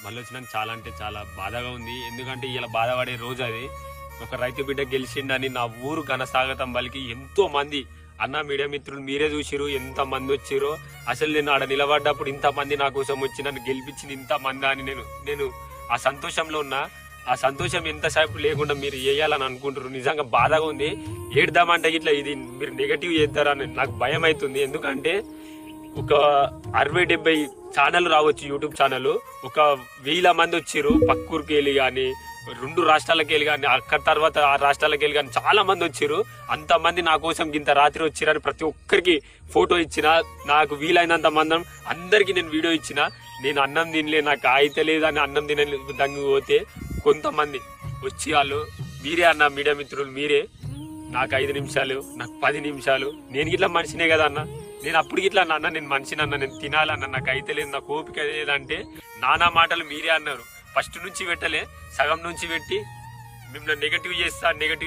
మళ్ళీ వచ్చినాక చాలా అంటే చాలా బాధగా ఉంది. ఎందుకంటే ఇలా బాధపడే రోజు అది. ఒక రైతు బిడ్డ గెలిచిండని నా ఊరు ఘనస్వాగతం పలికి ఎంతో మంది అన్న మీడియా మిత్రులు మీరే చూసిరు ఎంత మంది వచ్చిరో. అసలు నేను ఆడ నిలబడ్డప్పుడు ఇంతమంది నా కోసం వచ్చి నన్ను గెలిపించింది ఇంతమంది అని నేను ఆ సంతోషంలో ఉన్నా. ఆ సంతోషం ఎంతసేపు లేకుండా మీరు వేయాలని అనుకుంటారు. నిజంగా బాధగా ఉంది. ఏడుదామంటే ఇట్లా ఇది మీరు నెగటివ్ చేద్దారని నాకు భయం అవుతుంది. ఎందుకంటే ఒక 60-70 ఛానల్ రావచ్చు, యూట్యూబ్ ఛానల్. ఒక 1000 మంది వచ్చిర్రు పక్కూరికి వెళ్ళి కానీ 2 రాష్ట్రాలకు వెళ్ళి కానీ అక్కడ తర్వాత ఆ రాష్ట్రాలకు వెళ్ళి కానీ చాలా మంది వచ్చిర్రు. అంతమంది నా కోసం ఇంత రాత్రి వచ్చిరని ప్రతి ఒక్కరికి ఫోటో ఇచ్చిన, నాకు వీలైనంత మందం అందరికీ నేను వీడియో ఇచ్చిన. నేను అన్నం తినలే, నాకు అయితే లేదని అన్నం తినలేదు దంగి పోతే కొంతమంది వచ్చి వాళ్ళు మీరే అన్న మీడియా మిత్రులు మీరే నాకు 5 నిమిషాలు నాకు 10 నిమిషాలు నేను ఇట్లా మనిషినే కదా అన్న, నేను అప్పుడు ఇట్లా అన్న నేను మనిషిని అన్న, నేను తినాలన్న, నాకు అయితే లేదు, నాకు ఓపిక లేదంటే నానా మాటలు మీరే అన్నారు. ఫస్ట్ నుంచి పెట్టలే, సగం నుంచి పెట్టి మిమ్మల్ని నెగటివ్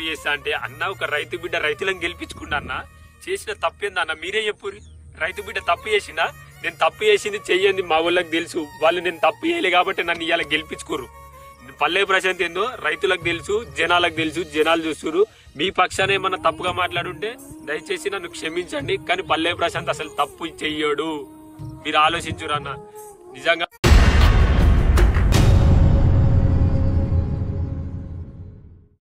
చేస్తా అంటే అన్న ఒక రైతు బిడ్డ రైతులను గెలిపించుకున్నా అన్న. చేసిన తప్పేందన్న మీరే చెప్పుర్రి. రైతు బిడ్డ తప్పు చేసిందా? నేను తప్పు చేసింది చెయ్యండి మా వాళ్ళకి తెలుసు. వాళ్ళు నేను తప్పు చేయలే కాబట్టి నన్ను ఇవాళ గెలిపించుకోరు. పల్లె ప్రశాంత్ ఏందో రైతులకు తెలుసు, జనాలకు తెలుసు, జనాలు చూస్తున్నారు. మీ పక్షాన ఏమన్నా తప్పుగా మాట్లాడుంటే దయచేసి నన్ను క్షమించండి. కానీ పల్లె ప్రశాంత్ అసలు తప్పు చెయ్యడు. మీరు ఆలోచించురు అన్న. నిజంగా